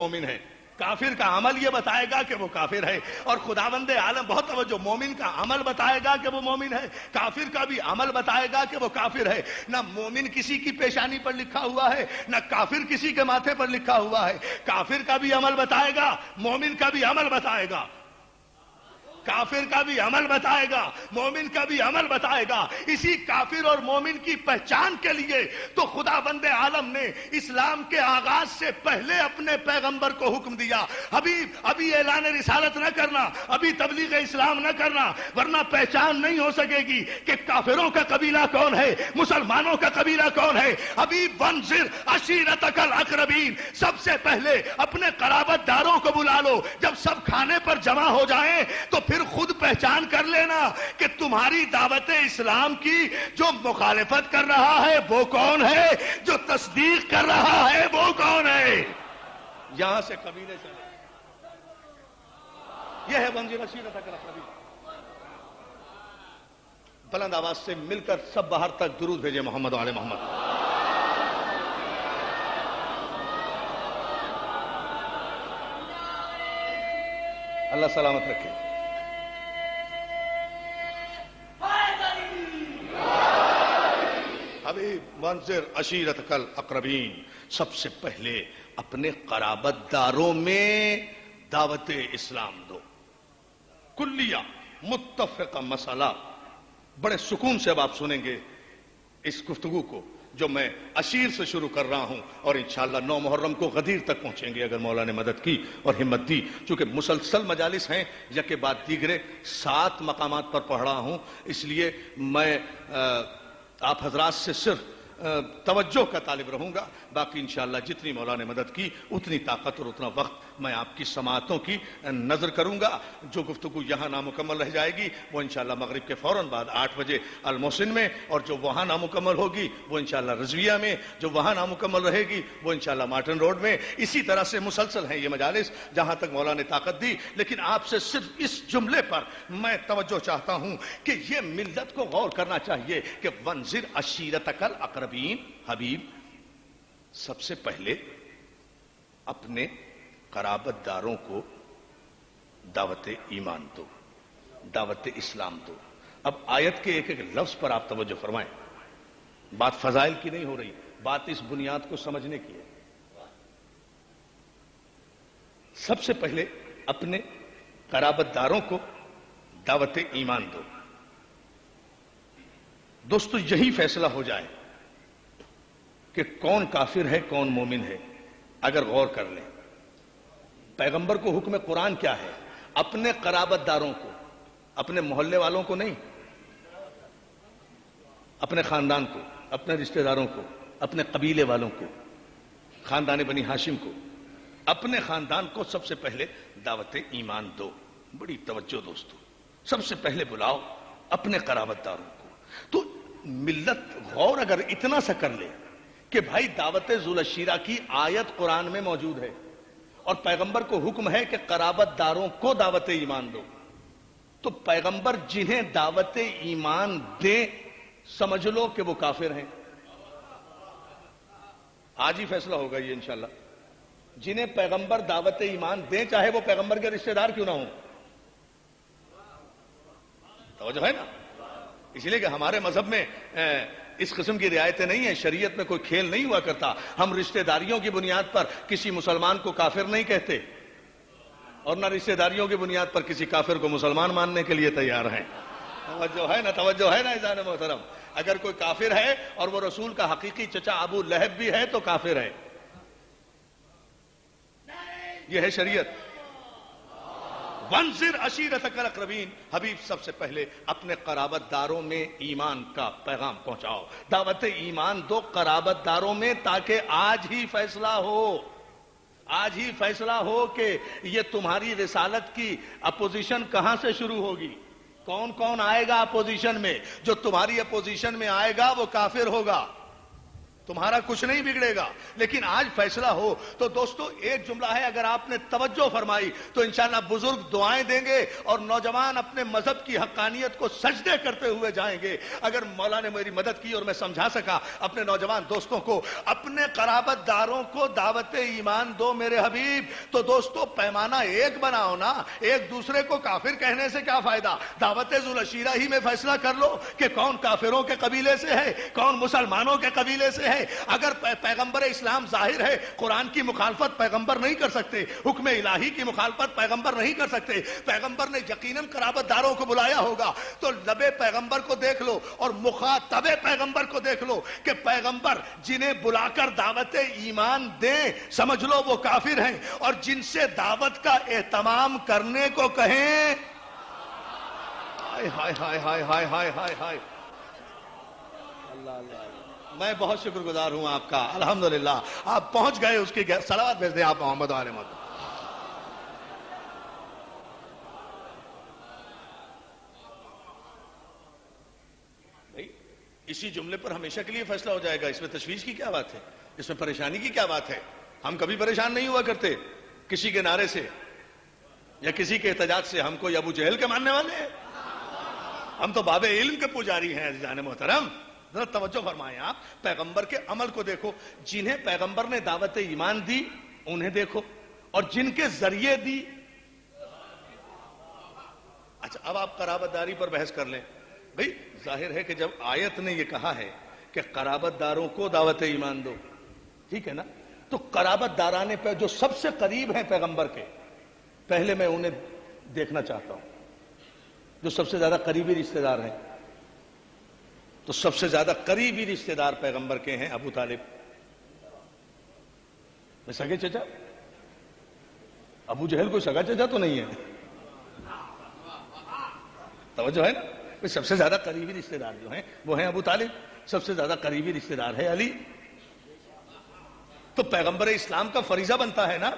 مومن ہے. کافر کا عمل یہ بتائے گا کہ وہ کافر ہے، اور خداوند عالم بہت توجہ، مومن کا عمل بتائے گا کہ وہ مومن ہے، کافر کا بھی عمل بتائے گا کہ وہ کافر ہے. نہ مومن کسی کی پیشانی پر لکھا ہوا ہے، نہ کافر کسی کے ماتھے پر لکھا ہوا ہے. کافر کا بھی عمل بتائے گا، مومن کا بھی عمل بتائے گا. کافر کا بھی عمل بتائے گا، مومن کا بھی عمل بتائے گا. اسی کافر اور مومن کی پہچان کے لیے تو خداوند عالم نے اسلام کے آغاز سے پہلے اپنے پیغمبر کو حکم دیا، ابھی اعلان رسالت نہ کرنا، ابھی تبلیغ اسلام نہ کرنا، ورنہ پہچان نہیں ہو سکے گی کہ کافروں کا قبیلہ کون ہے، مسلمانوں کا قبیلہ کون ہے. ابھی وانذر عشیرتک الاقربین، سب سے پہلے اپنے قرابت داروں کو بلا لو. جب سب کھانے پر جمع ہو جائیں تو پھر خود پہچان کر لینا کہ تمہاری دعوت اسلام کی جو مخالفت کر رہا ہے وہ کون ہے، جو تصدیق کر رہا ہے وہ کون ہے. یہاں سے قبیلے چلے. یہ ہے وانذر عشیرتک الاقربین. بلند آواز سے مل کر سب باہر تک درود بھیجے محمد وعلی محمد. اللہ سلامت رکھے. ابھی وانذر عشیرتک الاقربین، سب سے پہلے اپنے قرابت داروں میں دعوت اسلام دو. کلیہ متفقہ مسئلہ. بڑے سکون سے اب آپ سنیں گے اس گفتگو کو جو میں عشیر سے شروع کر رہا ہوں، اور انشاءاللہ 9 محرم کو غدیر تک پہنچیں گے اگر مولا نے مدد کی اور ہمت دی. چونکہ مسلسل مجالس ہیں، یکے بعد دیگرے 7 مقامات پر پڑھ رہا ہوں، اس لیے میں آپ حضرات سے صرف توجہ کا طالب رہوں گا. باقی انشاءاللہ جتنی مولا نے مدد کی اتنی طاقت اور اتنا وقت میں آپ کی سماعتوں کی نظر کروں گا. جو گفتگو یہاں نامکمل رہ جائے گی وہ انشاءاللہ مغرب کے فوراً بعد 8 بجے المحسن میں، اور جو وہاں نامکمل ہوگی وہ انشاءاللہ رضویہ میں، جو وہاں نامکمل رہے گی وہ انشاءاللہ مارٹن روڈ میں. اسی طرح سے مسلسل ہیں یہ مجالس جہاں تک مولا نے طاقت دی. لیکن آپ سے صرف اس جملے پر میں توجہ چاہتا ہوں کہ یہ ملت کو غور کرنا چاہیے کہ وانذر عشیرتک الاقربین. حبیب، سب سے پہلے اپنے قرابت داروں کو دعوت ایمان دو، دعوت اسلام دو. اب آیت کے ایک ایک لفظ پر آپ توجہ فرمائیں. بات فضائل کی نہیں ہو رہی، بات اس بنیاد کو سمجھنے کی ہے. سب سے پہلے اپنے قرابت داروں کو دعوت ایمان دو. دوستو، یہی فیصلہ ہو جائے کہ کون کافر ہے کون مومن ہے اگر غور کر لیں. پیغمبر کو حکم قرآن کیا ہے؟ اپنے قرابت داروں کو، اپنے محلے والوں کو نہیں، اپنے خاندان کو، اپنے رشتہ داروں کو، اپنے قبیلے والوں کو، خاندان بنی ہاشم کو، اپنے خاندان کو سب سے پہلے دعوت ایمان دو. بڑی توجہ دوستو، سب سے پہلے بلاؤ اپنے قرابت داروں کو. تو ملت غور اگر اتنا سا کر لے کہ بھائی دعوت ذوالعشیرہ کی آیت قرآن میں موجود ہے اور پیغمبر کو حکم ہے کہ قرابت داروں کو دعوت ایمان دو، تو پیغمبر جنہیں دعوت ایمان دیں سمجھ لو کہ وہ کافر ہیں. آج ہی فیصلہ ہوگا یہ انشاءاللہ. جنہیں پیغمبر دعوت ایمان دیں چاہے وہ پیغمبر کے رشتہ دار کیوں نہ ہوں. توجہ ہے نا؟ اس لیے کہ ہمارے مذہب میں اس قسم کی رعایتیں نہیں ہیں. شریعت میں کوئی کھیل نہیں ہوا کرتا. ہم رشتہ داریوں کی بنیاد پر کسی مسلمان کو کافر نہیں کہتے، اور نہ رشتہ داریوں کی بنیاد پر کسی کافر کو مسلمان ماننے کے لیے تیار ہیں. توجہ ہے نا؟ توجہ ہے نا عزیزان محترم؟ اگر کوئی کافر ہے اور وہ رسول کا حقیقی چچا ابو لہب بھی ہے تو کافر ہے. یہ ہے شریعت. وانذر عشیرتک الاقربین. حبیب، سب سے پہلے اپنے قرابت داروں میں ایمان کا پیغام پہنچاؤ. دعوت ایمان دو قرابت داروں میں، تاکہ آج ہی فیصلہ ہو، آج ہی فیصلہ ہو کہ یہ تمہاری رسالت کی اپوزیشن کہاں سے شروع ہوگی، کون کون آئے گا اپوزیشن میں. جو تمہاری اپوزیشن میں آئے گا وہ کافر ہوگا. تمہارا کچھ نہیں بگڑے گا. لیکن آج فیصلہ ہو تو دوستو ایک جملہ ہے، اگر آپ نے توجہ فرمائی تو انشاءاللہ بزرگ دعائیں دیں گے اور نوجوان اپنے مذہب کی حقانیت کو سجدے کرتے ہوئے جائیں گے. اگر مولا نے میری مدد کی اور میں سمجھا سکا اپنے نوجوان دوستوں کو، اپنے قرابت داروں کو دعوت ایمان دو میرے حبیب. تو دوستو پیمانہ ایک بناؤ نا، ایک دوسرے کو کافر کہنے سے کیا فائدہ؟ دعوت ذو العشیرہ ہی میں فیصلہ کر لو کہ کون کافروں کے قبیلے سے ہے، کون مسلمانوں کے قبیلے سے ہے. اگر پیغمبر اسلام ظاہر ہے، قرآن کی مخالفت پیغمبر نہیں کر سکتے، حکم الہی کی مخالفت پیغمبر نہیں کر سکتے. پیغمبر نے یقیناً قرابت داروں کو بلایا ہوگا، تو لب پیغمبر کو دیکھ لو اور مخاطب پیغمبر کو دیکھ لو کہ پیغمبر جنہیں بلا کر دعوت ایمان دیں سمجھ لو وہ کافر ہیں، اور جن سے دعوت کا اہتمام کرنے کو کہیں، ہائے ہائے ہائے ہائے ہائے ہائے ہائے ہائے. اللہ اللہ، میں بہت شکر گزار ہوں آپ کا. الحمدللہ آپ پہنچ گئے، اس کی صلوات بھیج دیں آپ محمد وآل محمد. بھائی اسی جملے پر ہمیشہ کے لیے فیصلہ ہو جائے گا، اس میں تشویش کی کیا بات ہے، اس میں پریشانی کی کیا بات ہے؟ ہم کبھی پریشان نہیں ہوا کرتے کسی کے نعرے سے یا کسی کے احتجاج سے. ہم کوئی ابو جہل کے ماننے والے ہیں؟ ہم تو باب علم کے پجاری ہیں. عزیزان محترم ذرا توجہ فرمائیں، آپ پیغمبر کے عمل کو دیکھو. جنہیں پیغمبر نے دعوت ایمان دی انہیں دیکھو، اور جن کے ذریعے دی. اچھا اب آپ قرابت داری پر بحث کر لیں. بھئی ظاہر ہے کہ جب آیت نے یہ کہا ہے کہ قرابت داروں کو دعوت ایمان دو، ٹھیک ہے نا، تو قرابت داران پہ جو سب سے قریب ہیں پیغمبر کے، پہلے میں انہیں دیکھنا چاہتا ہوں جو سب سے زیادہ قریبی رشتہ دار ہیں. تو سب سے زیادہ قریبی رشتہ دار پیغمبر کے ہیں ابو طالب. میں سگے چچا، ابو جہل کوئی سگا چچا تو نہیں ہے، توجہ ہے نا. سب سے زیادہ قریبی رشتہ دار جو ہیں وہ ہیں ابو طالب، سب سے زیادہ قریبی رشتہ دار ہے علی. تو پیغمبر اسلام کا فریضہ بنتا ہے نا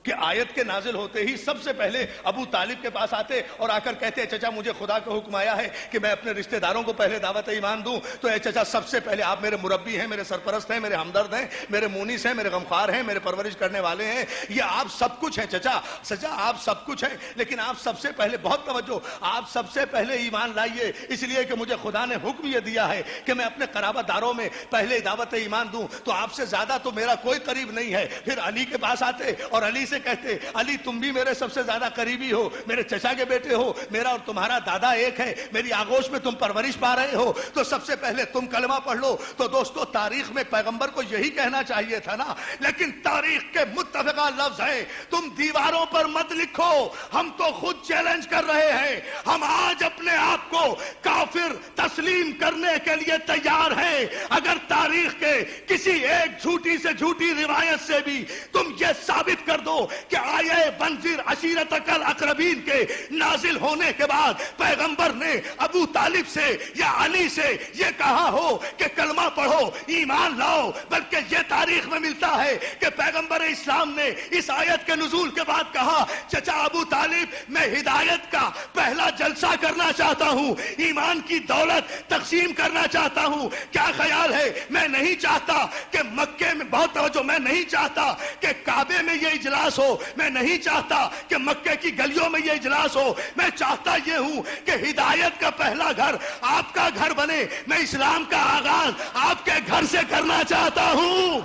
کہ آیت کے نازل ہوتے ہی سب سے پہلے ابو طالب کے پاس آتے اور آ کر کہتے چچا مجھے خدا کا حکم آیا ہے کہ میں اپنے رشتہ داروں کو پہلے دعوت ایمان دوں. تو اے چچا سب سے پہلے آپ میرے مربی ہیں، میرے سرپرست ہیں، میرے ہمدرد ہیں، میرے مونس ہیں، میرے غمخوار ہیں، میرے پرورش کرنے والے ہیں. یہ آپ سب کچھ ہیں چچا. چچا آپ سب کچھ ہیں، لیکن آپ سب سے پہلے، بہت توجہ، آپ سب سے پہلے ایمان لائیے، اس لیے کہ مجھے خدا نے حکم یہ دیا ہے کہ میں اپنے قرابت داروں میں پہلے دعوت ایمان دوں. تو آپ سے زیادہ تو میرا کوئی قریب نہیں ہے. پھر علی کے پاس آتے اور علی سے کہتے علی تم بھی میرے سب سے زیادہ قریبی ہو، میرے چچا کے بیٹے ہو، میرا اور تمہارا دادا ایک ہے، میری آغوش میں تم پرورش پا رہے ہو، تو سب سے پہلے تم کلمہ پڑھ لو. تو دوستو تاریخ میں پیغمبر کو یہی کہنا چاہیے تھا نا، لیکن تاریخ کے متفقہ لفظ ہے، تم دیواروں پر مت لکھو. ہم تو خود چیلنج کر رہے ہیں، ہم آج اپنے آپ کو کافر تسلیم کرنے کے لیے تیار ہیں اگر تاریخ کے کسی ایک جھوٹی سے جھوٹی روایت سے بھی تم یہ ثابت کر دو کہ آیے بنذر عشیرتک الاقربین کے نازل ہونے کے بعد پیغمبر نے ابو طالب سے یا علی سے یہ کہا ہو کہ کلمہ پڑھو، ایمان لاؤ. بلکہ یہ تاریخ میں ملتا ہے کہ پیغمبر اسلام نے اس آیت کے نزول کے بعد کہا چچا ابو طالب میں ہدایت کا پہلا جلسہ کرنا چاہتا ہوں، ایمان کی دولت تقسیم کرنا چاہتا ہوں. کیا خیال ہے؟ میں نہیں چاہتا کہ مکے میں، بہت توجہ، میں نہیں چاہتا کہ کعبے میں یہ اجلاس ہو، میں نہیں چاہتا کہ مکے کی گلیوں میں یہ اجلاس ہو. میں چاہتا یہ ہوں کہ ہدایت کا پہلا گھر آپ کا گھر بنے. میں اسلام کا آغاز آپ کے گھر سے کرنا چاہتا ہوں.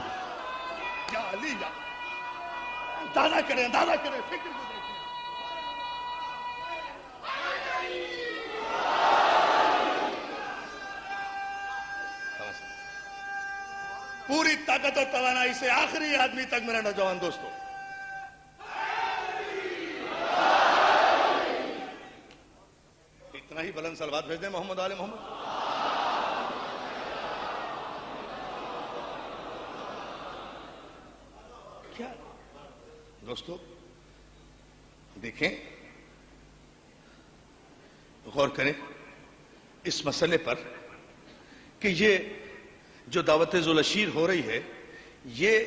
یا علی یا اندازہ کریں، اندازہ کریں، فکر کو دیکھیں. پوری طاقت اور توانائی سے آخری آدمی تک میرا نوجوان دوستو، اتنا ہی بلند صلوات بھیج دیں محمد آل محمد. کیا دوستو دیکھیں، غور کریں اس مسئلے پر کہ یہ جو دعوت ذو العشیر ہو رہی ہے یہ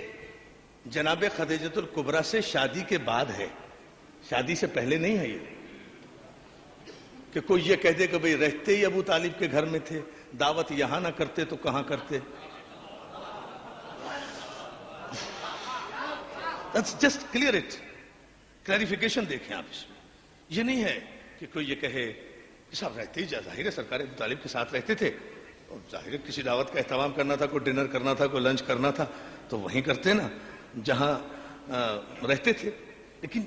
جناب خدیجۃ الکبریٰ سے شادی کے بعد ہے، شادی سے پہلے نہیں ہے. یہ کہ کوئی یہ کہہ دے کہ بھئی رہتے ہی ابو طالب کے گھر میں تھے، دعوت یہاں نہ کرتے تو کہاں کرتے. Just clear it. کلیریفیکیشن دیکھیں آپ اس میں. یہ نہیں ہے کہ کوئی یہ کہے کہ صاحب رہتے ہی ظاہر ہے سرکار ابو طالب کے ساتھ رہتے تھے، اور ظاہر ہے کسی دعوت کا اہتمام کرنا تھا، کوئی ڈنر کرنا تھا، کوئی لنچ کرنا تھا تو وہیں کرتے نا جہاں رہتے تھے. لیکن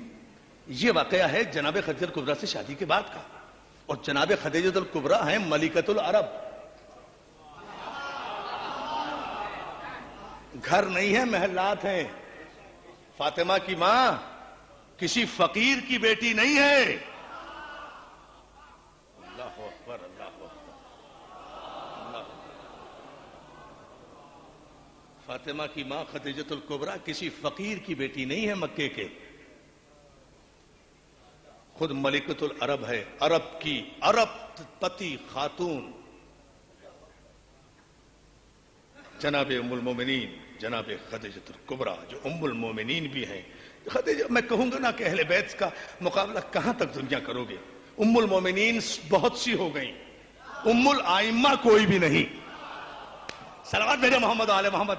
یہ واقعہ ہے جناب خدیجہ الکبریٰ سے شادی کے بعد کا، اور جناب خدیجہ الکبریٰ ہیں ملکۃ العرب. گھر نہیں ہے، محلات ہیں. فاطمہ کی ماں کسی فقیر کی بیٹی نہیں ہے. اللہ اکبر، اللہ اکبر. فاطمہ کی ماں خدیجہ الکبریٰ کسی فقیر کی بیٹی نہیں ہے مکے کے. خود ملکۃ العرب ہے، عرب کی عرب پتی خاتون جناب ام المومنین جناب خدیجہ الکبریٰ، جو ام المومنین بھی ہیں. خدیجہ میں کہوں گا نا کہ اہل بیت کا مقابلہ کہاں تک دنیا کرو گے. ام المومنین بہت سی ہو گئیں، ام الائمہ کوئی بھی نہیں. صلوات بھیجے محمد آل محمد.